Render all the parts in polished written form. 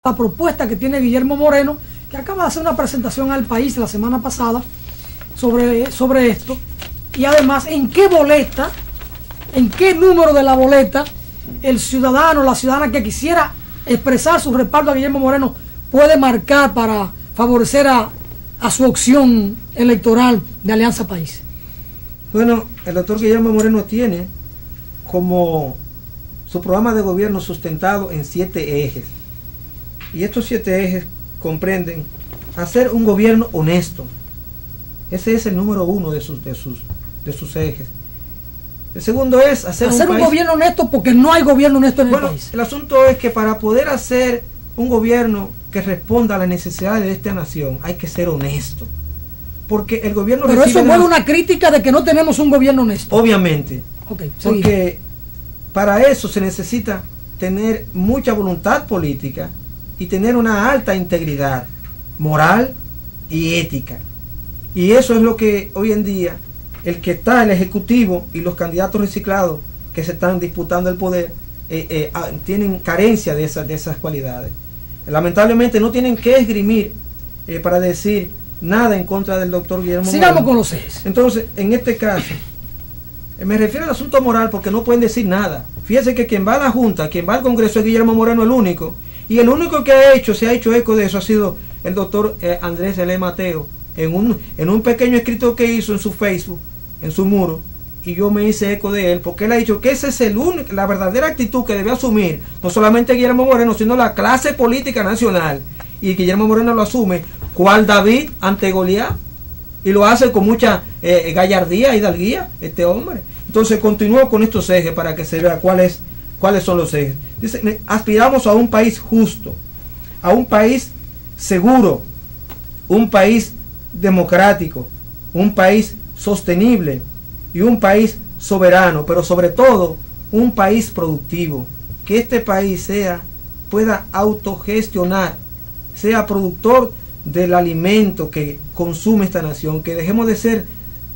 la propuesta que tiene Guillermo Moreno, que acaba de hacer una presentación al país la semana pasada sobre esto, y además en qué boleta, en qué número de la boleta el ciudadano, la ciudadana que quisiera expresar su respaldo a Guillermo Moreno puede marcar para favorecer a su opción electoral de Alianza País. Bueno, el doctor Guillermo Moreno tiene como su programa de gobierno sustentado en 7 ejes. Y estos 7 ejes comprenden hacer un gobierno honesto. Ese es el número 1 de sus ejes. El segundo es hacer un gobierno honesto, porque no hay gobierno honesto en el país. El asunto es que para poder hacer un gobierno que responda a las necesidades de esta nación, hay que ser honesto. Porque el gobierno... Pero eso mueve una crítica de que no tenemos un gobierno honesto. Obviamente. Okay, porque para eso se necesita tener mucha voluntad política y tener una alta integridad moral y ética. Y eso es lo que hoy en día el Ejecutivo y los candidatos reciclados que se están disputando el poder tienen carencia de esas cualidades. Lamentablemente no tienen que esgrimir para decir nada en contra del doctor Guillermo Moreno. Sigamos con los ejes. Entonces, en este caso, me refiero al asunto moral porque no pueden decir nada. Fíjense que quien va a la Junta, quien va al Congreso es Guillermo Moreno, el único. Y el único que se ha hecho eco de eso ha sido el doctor Andrés L. Mateo, en un pequeño escrito que hizo en su Facebook, en su muro, y yo me hice eco de él, porque él ha dicho que esa es la verdadera actitud que debe asumir, no solamente Guillermo Moreno, sino la clase política nacional. Y Guillermo Moreno lo asume, cual David ante Goliat, y lo hace con mucha gallardía y hidalguía, este hombre. Entonces continúo con estos ejes para que se vea cuáles son los ejes. Dice, aspiramos a un país justo, a un país seguro, un país democrático, un país sostenible y un país soberano, pero sobre todo un país productivo, que este país pueda autogestionar, sea productor del alimento que consume esta nación, que dejemos de ser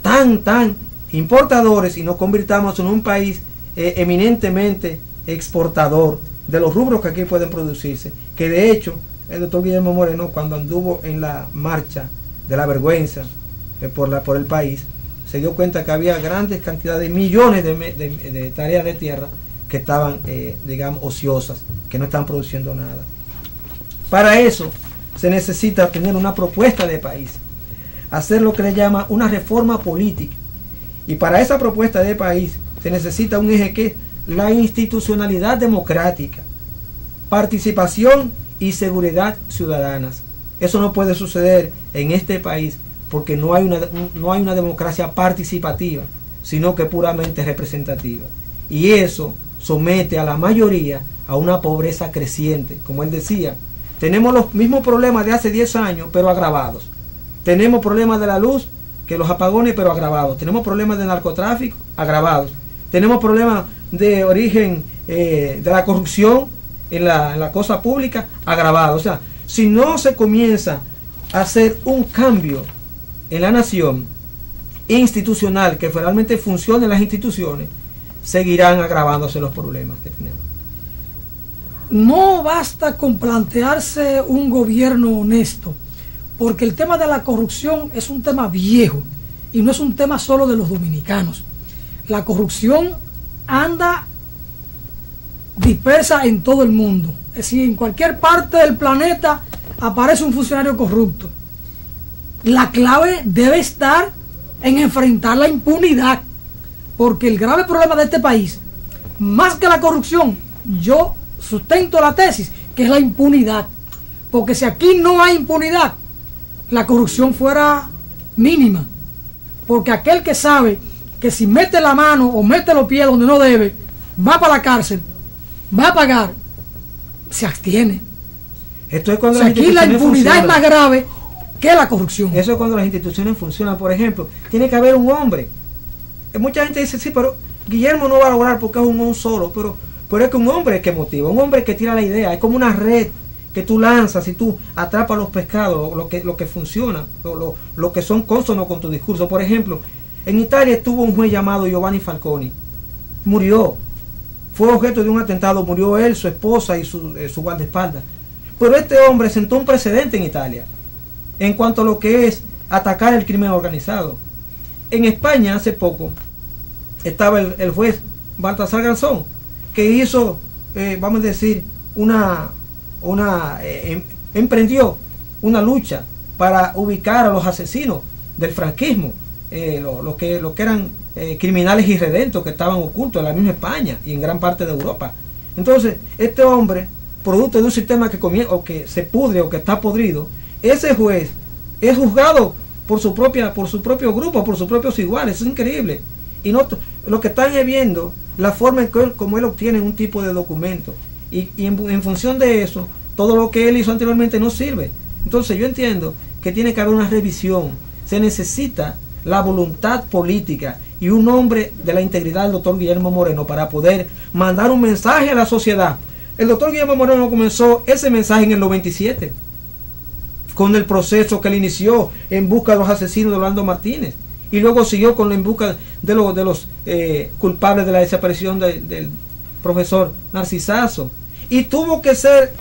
tan importadores y nos convirtamos en un país eminentemente exportador de los rubros que aquí pueden producirse, que de hecho el doctor Guillermo Moreno, cuando anduvo en la marcha de la vergüenza por el país, se dio cuenta que había grandes cantidades, millones de hectáreas de tierra que estaban, digamos, ociosas, que no están produciendo nada. Para eso se necesita tener una propuesta de país, hacer lo que le llama una reforma política. Y para esa propuesta de país se necesita un eje que es la institucionalidad democrática, participación y seguridad ciudadanas. Eso no puede suceder en este país porque no hay una democracia participativa, sino que puramente representativa. Y eso somete a la mayoría a una pobreza creciente. Como él decía, tenemos los mismos problemas de hace 10 años, pero agravados. Tenemos problemas de la luz, que los apagones, pero agravados. Tenemos problemas de narcotráfico, agravados. Tenemos problemas de origen de la corrupción en la cosa pública, agravados. O sea, si no se comienza a hacer un cambio en la nación institucional, que realmente funcione las instituciones, seguirán agravándose los problemas que tenemos. No basta con plantearse un gobierno honesto, porque el tema de la corrupción es un tema viejo y no es un tema solo de los dominicanos. La corrupción anda dispersa en todo el mundo. Es decir, en cualquier parte del planeta aparece un funcionario corrupto. La clave debe estar en enfrentar la impunidad, porque el grave problema de este país, más que la corrupción, yo sustento la tesis, que es la impunidad. Porque si aquí no hay impunidad, la corrupción fuera mínima. Porque aquel que sabe que si mete la mano o mete los pies donde no debe, va para la cárcel, va a pagar, se abstiene. Esto es cuando aquí la impunidad es más grave que la corrupción. Eso es cuando las instituciones funcionan. Por ejemplo, tiene que haber un hombre. Mucha gente dice, sí, pero Guillermo no va a lograr porque es un solo, pero es que un hombre es que motiva, un hombre que tira la idea, es como una red que tú lanzas y tú atrapas los pescados, lo que funciona, lo que son consonos con tu discurso. Por ejemplo, en Italia estuvo un juez llamado Giovanni Falconi, murió, fue objeto de un atentado, murió él, su esposa y su guardaespaldas, Pero este hombre sentó un precedente en Italia en cuanto a lo que es atacar el crimen organizado. En España hace poco estaba el juez Baltasar Garzón, que hizo, vamos a decir, emprendió una lucha para ubicar a los asesinos del franquismo, lo que eran criminales irredentos que estaban ocultos en la misma España y en gran parte de Europa. Entonces, este hombre, producto de un sistema que se pudre o que está podrido, ese juez es juzgado por su propio grupo, por sus propios iguales. Es increíble. Y no, lo que están viendo la forma en que como él obtiene un tipo de documento, y en función de eso, todo lo que él hizo anteriormente no sirve. Entonces yo entiendo que tiene que haber una revisión. Se necesita la voluntad política y un hombre de la integridad del doctor Guillermo Moreno para poder mandar un mensaje a la sociedad. El doctor Guillermo Moreno comenzó ese mensaje en el 97, con el proceso que él inició en busca de los asesinos de Orlando Martínez, y luego siguió en busca de los culpables de la desaparición del profesor Narcisazo, y tuvo que ser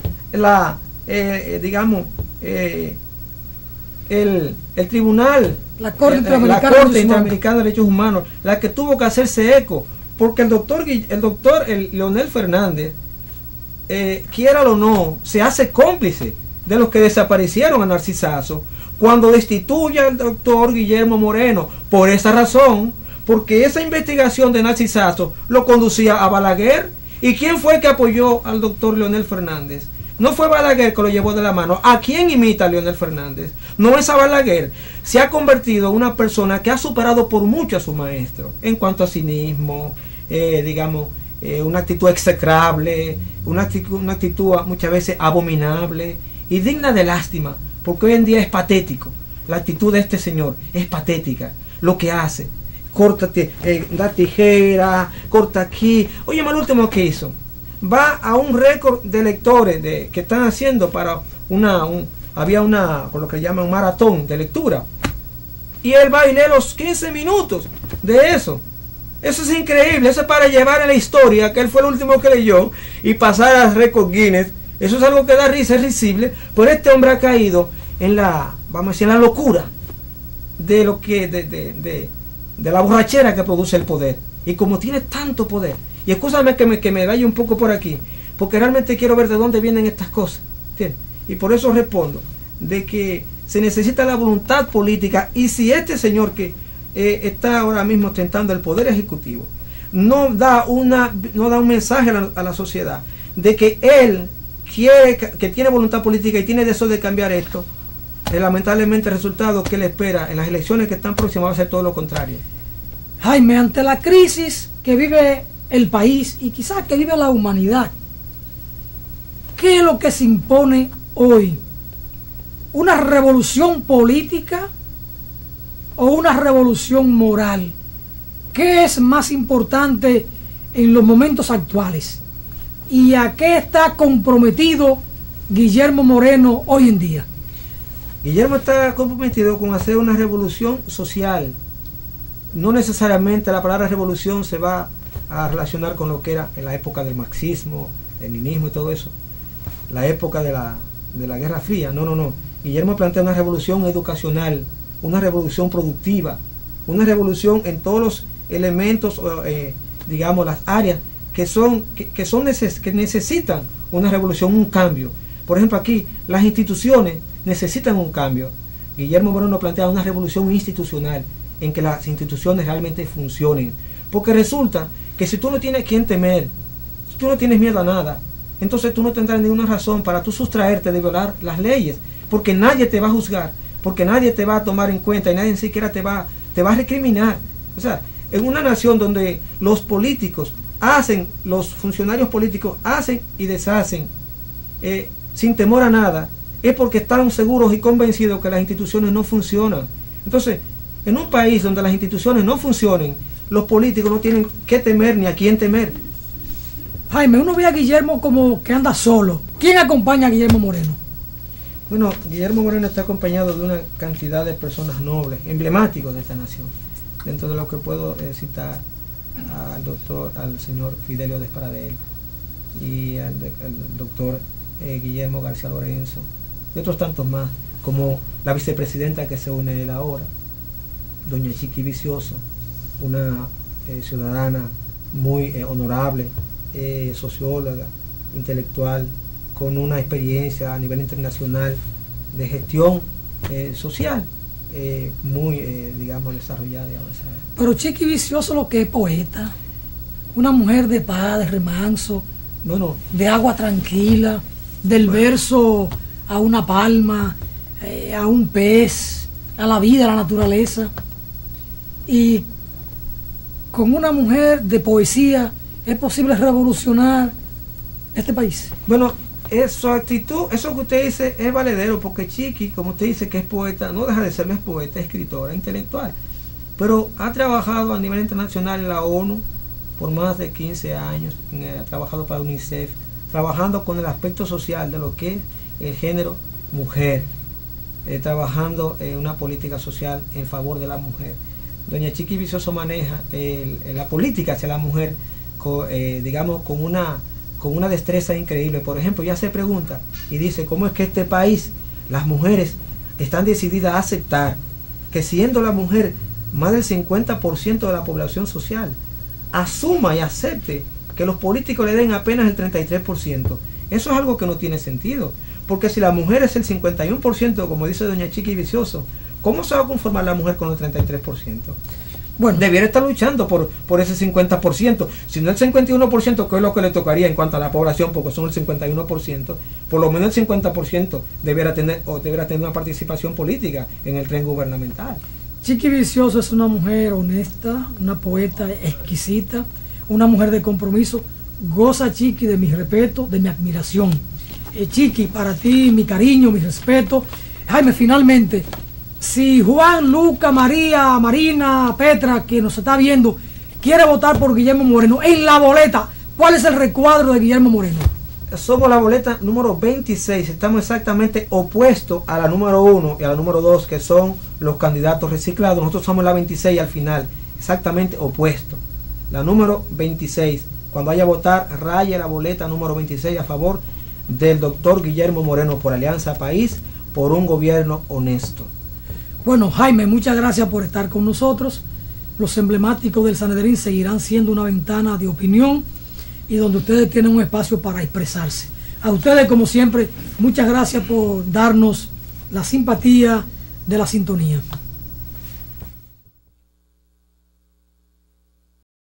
el tribunal, la Corte Interamericana de Derechos Humanos, la que tuvo que hacerse eco, porque el doctor Leonel Fernández, quiera o no, se hace cómplice de los que desaparecieron a Narcisazo cuando destituye al doctor Guillermo Moreno, por esa razón, porque esa investigación de Narcisazo lo conducía a Balaguer. ¿Y quién fue el que apoyó al doctor Leonel Fernández? No fue Balaguer que lo llevó de la mano. ¿A quién imita a Leonel Fernández? No es a Balaguer. Se ha convertido en una persona que ha superado por mucho a su maestro en cuanto a cinismo, una actitud execrable, una actitud muchas veces abominable y digna de lástima, porque hoy en día es patético. La actitud de este señor es patética. Lo que hace, córtate, da tijera, corta aquí. Oye, el último que hizo, va a un récord de lectores que están haciendo para había por lo que llaman maratón de lectura, y él va y lee los 15 minutos de eso. Eso es increíble. Eso es para llevar en la historia que él fue el último que leyó y pasar al récord Guinness. Eso es algo que da risa, es risible. Pero este hombre ha caído en la locura de de la borrachera que produce el poder. Y como tiene tanto poder, y escúchame que me vaya un poco por aquí, porque realmente quiero ver de dónde vienen estas cosas, ¿entiendes? Y por eso respondo de que se necesita la voluntad política. Y si este señor que está ahora mismo ostentando el poder ejecutivo no da un mensaje a la sociedad de que él que tiene voluntad política y tiene deseo de cambiar esto, lamentablemente el resultado que él espera en las elecciones que están próximas va a ser todo lo contrario. Jaime, ante la crisis que vive el país y quizás que vive la humanidad, ¿qué es lo que se impone hoy? ¿Una revolución política o una revolución moral? ¿Qué es más importante en los momentos actuales? ¿Y a qué está comprometido Guillermo Moreno hoy en día? Guillermo está comprometido con hacer una revolución social. No necesariamente la palabra revolución se va a relacionar con lo que era en la época del marxismo, leninismo y todo eso, la época de la Guerra Fría. No. Guillermo plantea una revolución educacional, una revolución productiva, una revolución en todos los elementos, las áreas que necesitan una revolución, un cambio. Por ejemplo, aquí las instituciones necesitan un cambio. Guillermo Moreno plantea una revolución institucional en que las instituciones realmente funcionen, porque resulta que si tú no tienes quien temer, si tú no tienes miedo a nada, entonces tú no tendrás ninguna razón para tú sustraerte de violar las leyes, porque nadie te va a juzgar, porque nadie te va a tomar en cuenta y nadie ni siquiera te va a recriminar. O sea, en una nación donde los funcionarios políticos hacen y deshacen sin temor a nada, es porque están seguros y convencidos que las instituciones no funcionan. Entonces, en un país donde las instituciones no funcionen, los políticos no tienen que temer ni a quién temer. Jaime, uno ve a Guillermo como que anda solo. ¿Quién acompaña a Guillermo Moreno? Bueno, Guillermo Moreno está acompañado de una cantidad de personas nobles, emblemáticos de esta nación. Dentro de lo que puedo citar al señor Fidelio Desparadel y al doctor Guillermo García Lorenzo, y otros tantos más, como la vicepresidenta que se une a él ahora, doña Chiqui Vicioso, una ciudadana muy honorable, socióloga, intelectual, con una experiencia a nivel internacional de gestión social muy, digamos, desarrollada y avanzada. Pero Chiqui Vicioso lo que es poeta, una mujer de paz, de remanso, de agua tranquila, del verso a una palma, a un pez, a la vida, a la naturaleza. Y con una mujer de poesía es posible revolucionar este país. Bueno, su actitud, eso que usted dice es valedero, porque Chiqui, como usted dice que es poeta, no deja de serlo, es poeta, escritora, intelectual, pero ha trabajado a nivel internacional en la ONU por más de 15 años, ha trabajado para UNICEF, trabajando con el aspecto social de lo que es el género mujer, trabajando en una política social en favor de la mujer. Doña Chiqui Vicioso maneja la política hacia la mujer, digamos, con una destreza increíble. Por ejemplo, ya se pregunta y dice cómo es que este país, las mujeres están decididas a aceptar que, siendo la mujer más del 50% de la población social, asuma y acepte que los políticos le den apenas el 33%. Eso es algo que no tiene sentido, porque si la mujer es el 51%, como dice doña Chiqui Vicioso, ¿cómo se va a conformar la mujer con el 33%? Bueno, debiera estar luchando por ese 50%, si no el 51%, que es lo que le tocaría en cuanto a la población, porque son el 51%, por lo menos el 50% debiera tener una participación política en el tren gubernamental. Chiqui Vicioso es una mujer honesta, una poeta exquisita, una mujer de compromiso. Goza, Chiqui, de mi respeto, de mi admiración. Chiqui, para ti mi cariño, mi respeto. Jaime, finalmente, si Juan, Luca, María, Marina, Petra, que nos está viendo, quiere votar por Guillermo Moreno, en la boleta, ¿cuál es el recuadro de Guillermo Moreno? Somos la boleta número 26, estamos exactamente opuestos a la número 1 y a la número 2, que son los candidatos reciclados. Nosotros somos la 26 al final, exactamente opuesto. La número 26, cuando vaya a votar, raye la boleta número 26 a favor del doctor Guillermo Moreno, por Alianza País, por un gobierno honesto. Bueno, Jaime, muchas gracias por estar con nosotros. Los emblemáticos del Sanedrín seguirán siendo una ventana de opinión y donde ustedes tienen un espacio para expresarse. A ustedes, como siempre, muchas gracias por darnos la simpatía de la sintonía.